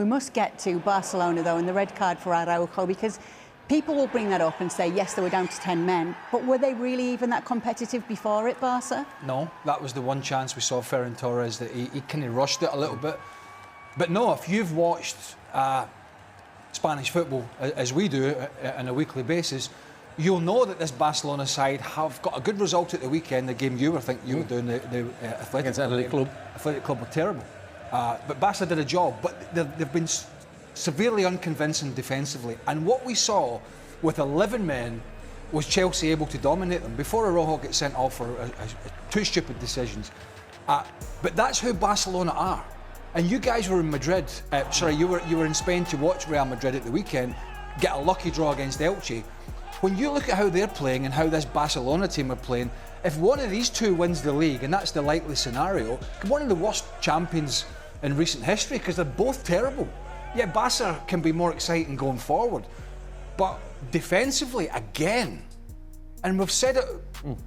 We must get to Barcelona, though, and the red card for Araujo, because people will bring that up and say, yes, they were down to 10 men, but were they really even that competitive before it, Barca? No, that was the one chance we saw Ferran Torres, that he kind of rushed it a little bit. But no, if you've watched Spanish football, as we do on a weekly basis, you'll know that this Barcelona side have got a good result at the weekend. The game you were doing, the Athletic Club were terrible. But Barca did a job, but they've been severely unconvincing defensively. And what we saw with 11 men was Chelsea able to dominate them before Araujo gets sent off for two stupid decisions. But that's who Barcelona are. And you guys were in Madrid, you were in Spain to watch Real Madrid at the weekend, get a lucky draw against Elche. When you look at how they're playing and how this Barcelona team are playing, if one of these two wins the league, and that's the likely scenario, one of the worst champions in recent history, because they're both terrible. Yeah, Barca can be more exciting going forward, but defensively, again, and we've said it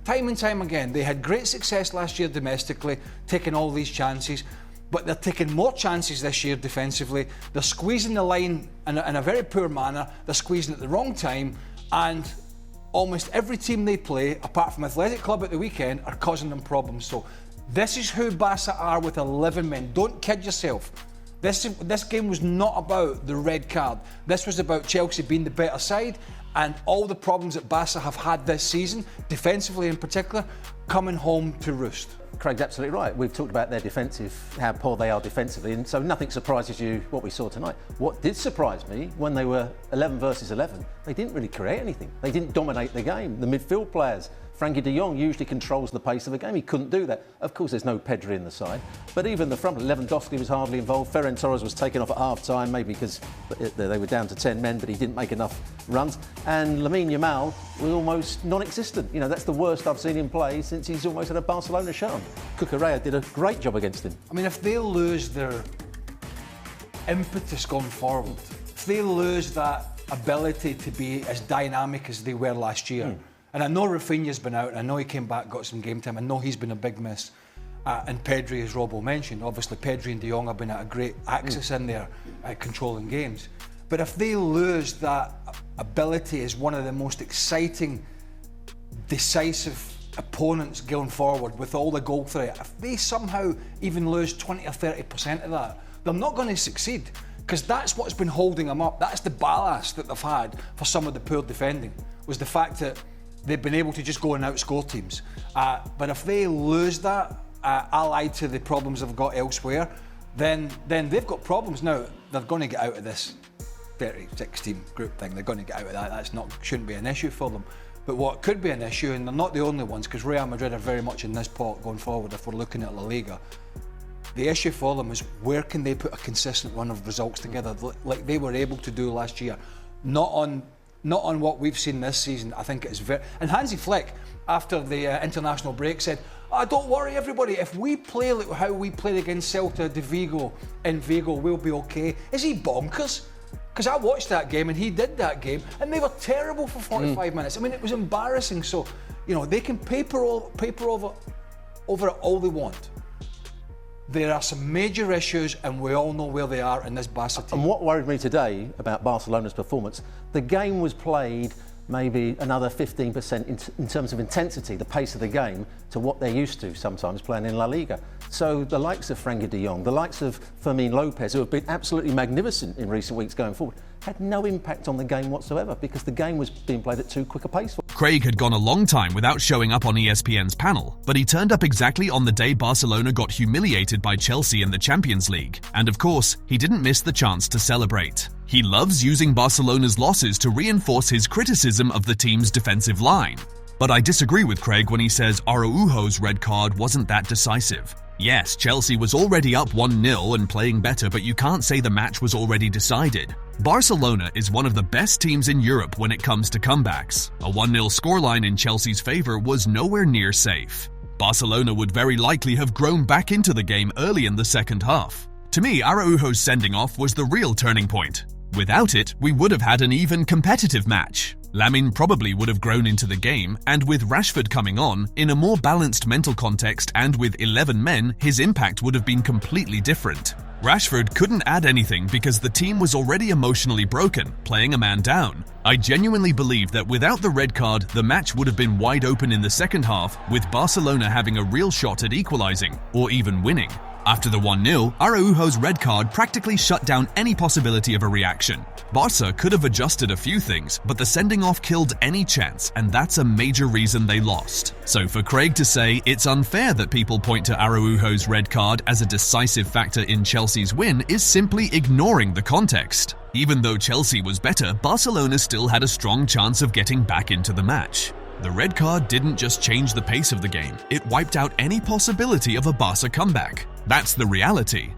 time and time again, they had great success last year domestically, taking all these chances, but they're taking more chances this year defensively. They're squeezing the line in a very poor manner, they're squeezing at the wrong time, and almost every team they play, apart from Athletic Club at the weekend, are causing them problems. So this is who Barca are with 11 men. Don't kid yourself. This game was not about the red card. This was about Chelsea being the better side, and all the problems that Barca have had this season, defensively in particular, coming home to roost. Craig's absolutely right. We've talked about their defensive, how poor they are defensively, and so nothing surprises you what we saw tonight. What did surprise me, when they were 11 versus 11, they didn't really create anything. They didn't dominate the game. The midfield players, Frankie de Jong usually controls the pace of the game. He couldn't do that. Of course, there's no Pedri in the side, but even the front, Lewandowski was hardly involved. Ferran Torres was taken off at half-time, maybe because they were down to 10 men, but he didn't make enough runs. And Lamine was almost non-existent. You know, that's the worst I've seen him play since he's almost had a Barcelona shirt on. Cucurella did a great job against him. I mean, if they lose their impetus going forward, if they lose that ability to be as dynamic as they were last year, and I know Rafinha's been out, and I know he came back, got some game time, I know he's been a big miss. And Pedri, as Robbo mentioned, obviously Pedri and de Jong have been at a great axis in there, controlling games. But if they lose that ability as one of the most exciting, decisive opponents going forward with all the goal threat, if they somehow even lose 20 or 30% of that, they're not going to succeed, because that's what's been holding them up. That's the ballast that they've had for some of the poor defending, was the fact that they've been able to just go and outscore teams. But if they lose that, allied to the problems they've got elsewhere, then they've got problems. Now, they're going to get out of this 36-team group thing. They're going to get out of that. Shouldn't be an issue for them. But what could be an issue, and they're not the only ones, because Real Madrid are very much in this pot going forward if we're looking at La Liga. The issue for them is, where can they put a consistent run of results together like they were able to do last year? Not on what we've seen this season. I think it's very... And Hansi Flick, after the international break, said, don't worry everybody, if we play like how we played against Celta de Vigo in Vigo, we'll be okay. Is he bonkers? Because I watched that game, and he did that game, and they were terrible for 45 minutes. I mean, it was embarrassing. So, you know, they can paper over it all they want. There are some major issues, and we all know where they are in this Barca team. And what worried me today about Barcelona's performance, the game was played maybe another 15% in terms of intensity, the pace of the game, to what they're used to sometimes playing in La Liga. So the likes of Frankie de Jong, the likes of Fermin Lopez, who have been absolutely magnificent in recent weeks going forward, had no impact on the game whatsoever, because the game was being played at too quick a pace. Craig had gone a long time without showing up on ESPN's panel, but he turned up exactly on the day Barcelona got humiliated by Chelsea in the Champions League. And of course, he didn't miss the chance to celebrate. He loves using Barcelona's losses to reinforce his criticism of the team's defensive line. But I disagree with Craig when he says Araujo's red card wasn't that decisive. Yes, Chelsea was already up 1-0 and playing better, but you can't say the match was already decided. Barcelona is one of the best teams in Europe when it comes to comebacks. A 1-0 scoreline in Chelsea's favour was nowhere near safe. Barcelona would very likely have grown back into the game early in the second half. To me, Araujo's sending off was the real turning point. Without it, we would have had an even competitive match. Lamine probably would have grown into the game, and with Rashford coming on, in a more balanced mental context and with 11 men, his impact would have been completely different. Rashford couldn't add anything because the team was already emotionally broken, playing a man down. I genuinely believe that without the red card, the match would have been wide open in the second half, with Barcelona having a real shot at equalising, or even winning. After the 1-0, Araujo's red card practically shut down any possibility of a reaction. Barca could have adjusted a few things, but the sending off killed any chance, and that's a major reason they lost. So for Craig to say it's unfair that people point to Araujo's red card as a decisive factor in Chelsea's win is simply ignoring the context. Even though Chelsea was better, Barcelona still had a strong chance of getting back into the match. The red card didn't just change the pace of the game, it wiped out any possibility of a Barca comeback. That's the reality.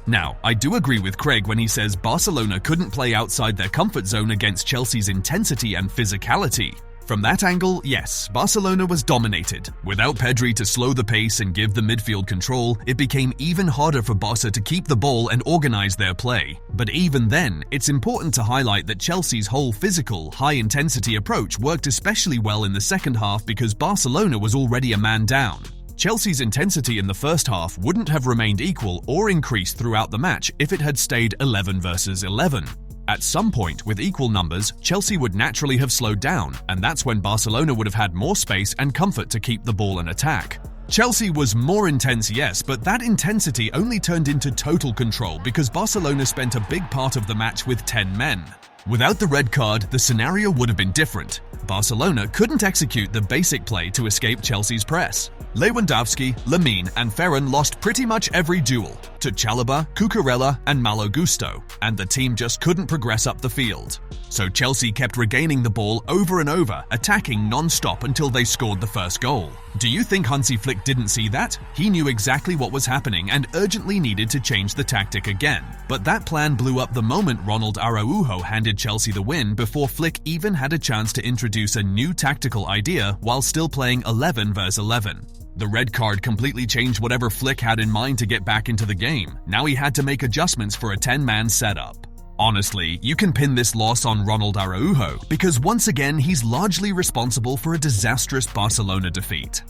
Now, I do agree with Craig when he says Barcelona couldn't play outside their comfort zone against Chelsea's intensity and physicality. From that angle, yes, Barcelona was dominated. Without Pedri to slow the pace and give the midfield control, it became even harder for Barca to keep the ball and organise their play. But even then, it's important to highlight that Chelsea's whole physical, high-intensity approach worked especially well in the second half because Barcelona was already a man down. Chelsea's intensity in the first half wouldn't have remained equal or increased throughout the match if it had stayed 11 versus 11. At some point, with equal numbers, Chelsea would naturally have slowed down, and that's when Barcelona would have had more space and comfort to keep the ball and attack. Chelsea was more intense, yes, but that intensity only turned into total control because Barcelona spent a big part of the match with 10 men. Without the red card, the scenario would have been different. Barcelona couldn't execute the basic play to escape Chelsea's press. Lewandowski, Lamine and Ferran lost pretty much every duel to Chalobah, Cucurella and Malo Gusto, and the team just couldn't progress up the field. So Chelsea kept regaining the ball over and over, attacking non-stop until they scored the first goal. Do you think Hansi Flick didn't see that? He knew exactly what was happening and urgently needed to change the tactic again. But that plan blew up the moment Ronald Araujo handed Chelsea the win before Flick even had a chance to introduce a new tactical idea while still playing 11 versus 11. The red card completely changed whatever Flick had in mind to get back into the game. Now he had to make adjustments for a 10-man setup. Honestly, you can pin this loss on Ronald Araujo because once again he's largely responsible for a disastrous Barcelona defeat.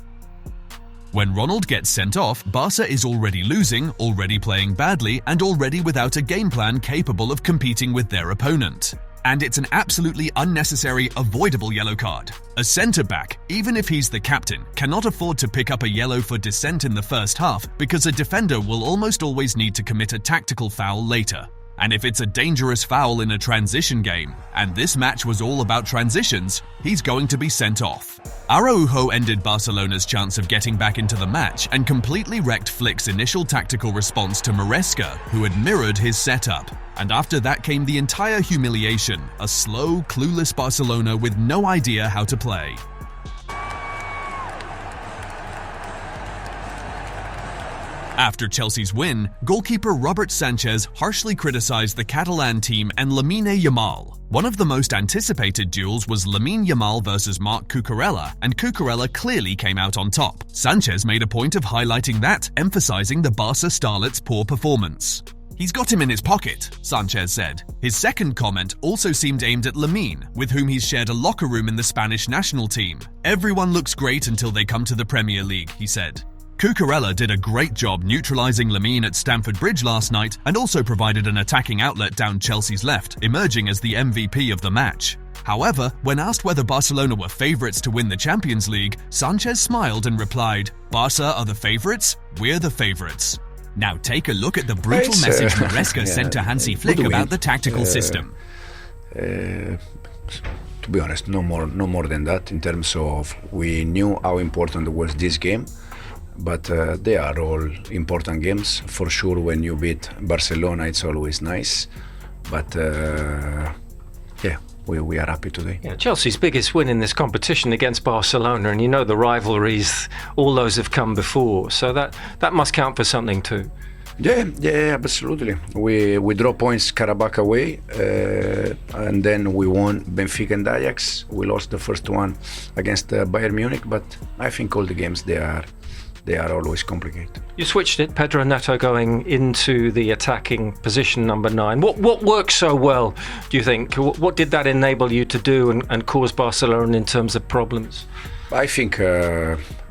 When Ronald gets sent off, Barca is already losing, already playing badly, and already without a game plan capable of competing with their opponent. And it's an absolutely unnecessary, avoidable yellow card. A centre-back, even if he's the captain, cannot afford to pick up a yellow for dissent in the first half because a defender will almost always need to commit a tactical foul later. And if it's a dangerous foul in a transition game, and this match was all about transitions, he's going to be sent off. Araujo ended Barcelona's chance of getting back into the match and completely wrecked Flick's initial tactical response to Maresca, who had mirrored his setup. And after that came the entire humiliation, a slow, clueless Barcelona with no idea how to play. After Chelsea's win, goalkeeper Robert Sanchez harshly criticised the Catalan team and Lamine Yamal. One of the most anticipated duels was Lamine Yamal versus Marc Cucurella, and Cucurella clearly came out on top. Sanchez made a point of highlighting that, emphasising the Barca starlet's poor performance. "He's got him in his pocket," Sanchez said. His second comment also seemed aimed at Lamine, with whom he's shared a locker room in the Spanish national team. "Everyone looks great until they come to the Premier League," he said. Cucurella did a great job neutralising Lamine at Stamford Bridge last night and also provided an attacking outlet down Chelsea's left, emerging as the MVP of the match. However, when asked whether Barcelona were favourites to win the Champions League, Sanchez smiled and replied, "Barca are the favourites, we're the favourites." Now take a look at the brutal message Maresca sent to Hansi Flick about the tactical system. To be honest, no more than that. In terms of, we knew how important was this game, but they are all important games. For sure, when you beat Barcelona, it's always nice. But yeah, we are happy today. Yeah, Chelsea's biggest win in this competition against Barcelona, and you know the rivalries, all those have come before, so that must count for something too. Yeah, absolutely. We draw points Karabakh away, and then we won Benfica and Ajax. We lost the first one against Bayern Munich, but I think all the games they are always complicated. You switched it, Pedro Neto going into the attacking position number 9. What worked so well, do you think? What did that enable you to do and cause Barcelona in terms of problems? I think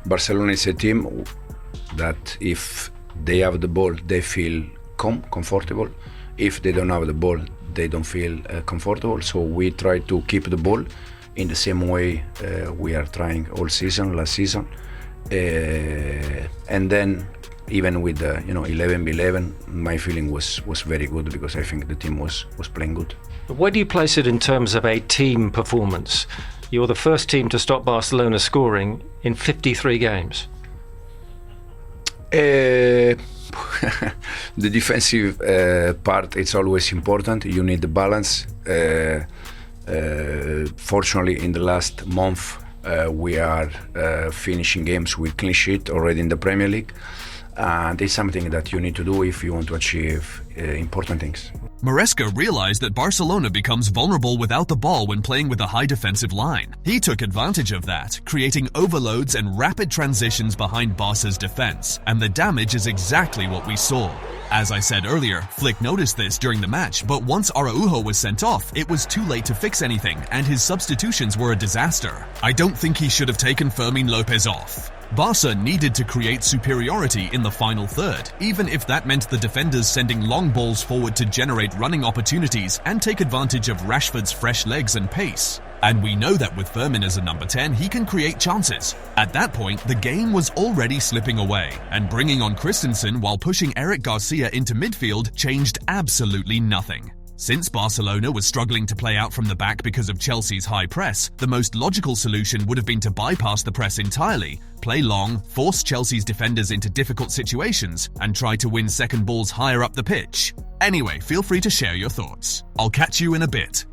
Barcelona is a team that if they have the ball, they feel comfortable. If they don't have the ball, they don't feel comfortable. So we try to keep the ball in the same way we are trying all season, last season. And then even with the 11v11, my feeling was very good because I think the team was playing good. Where do you place it in terms of a team performance? You're the first team to stop Barcelona scoring in 53 games. The defensive part, it's always important. You need the balance. Fortunately, in the last month, we are finishing games with clean sheet already in the Premier League. And it's something that you need to do if you want to achieve important things. Maresca realized that Barcelona becomes vulnerable without the ball when playing with a high defensive line. He took advantage of that, creating overloads and rapid transitions behind Barca's defense, and the damage is exactly what we saw. As I said earlier, Flick noticed this during the match, but once Araujo was sent off, it was too late to fix anything, and his substitutions were a disaster. I don't think he should have taken Fermin Lopez off. Barca needed to create superiority in the final third, even if that meant the defenders sending long balls forward to generate running opportunities and take advantage of Rashford's fresh legs and pace. And we know that with Fermin as a number 10, he can create chances. At that point, the game was already slipping away, and bringing on Christensen while pushing Eric Garcia into midfield changed absolutely nothing. Since Barcelona was struggling to play out from the back because of Chelsea's high press, the most logical solution would have been to bypass the press entirely, play long, force Chelsea's defenders into difficult situations, and try to win second balls higher up the pitch. Anyway, feel free to share your thoughts. I'll catch you in a bit.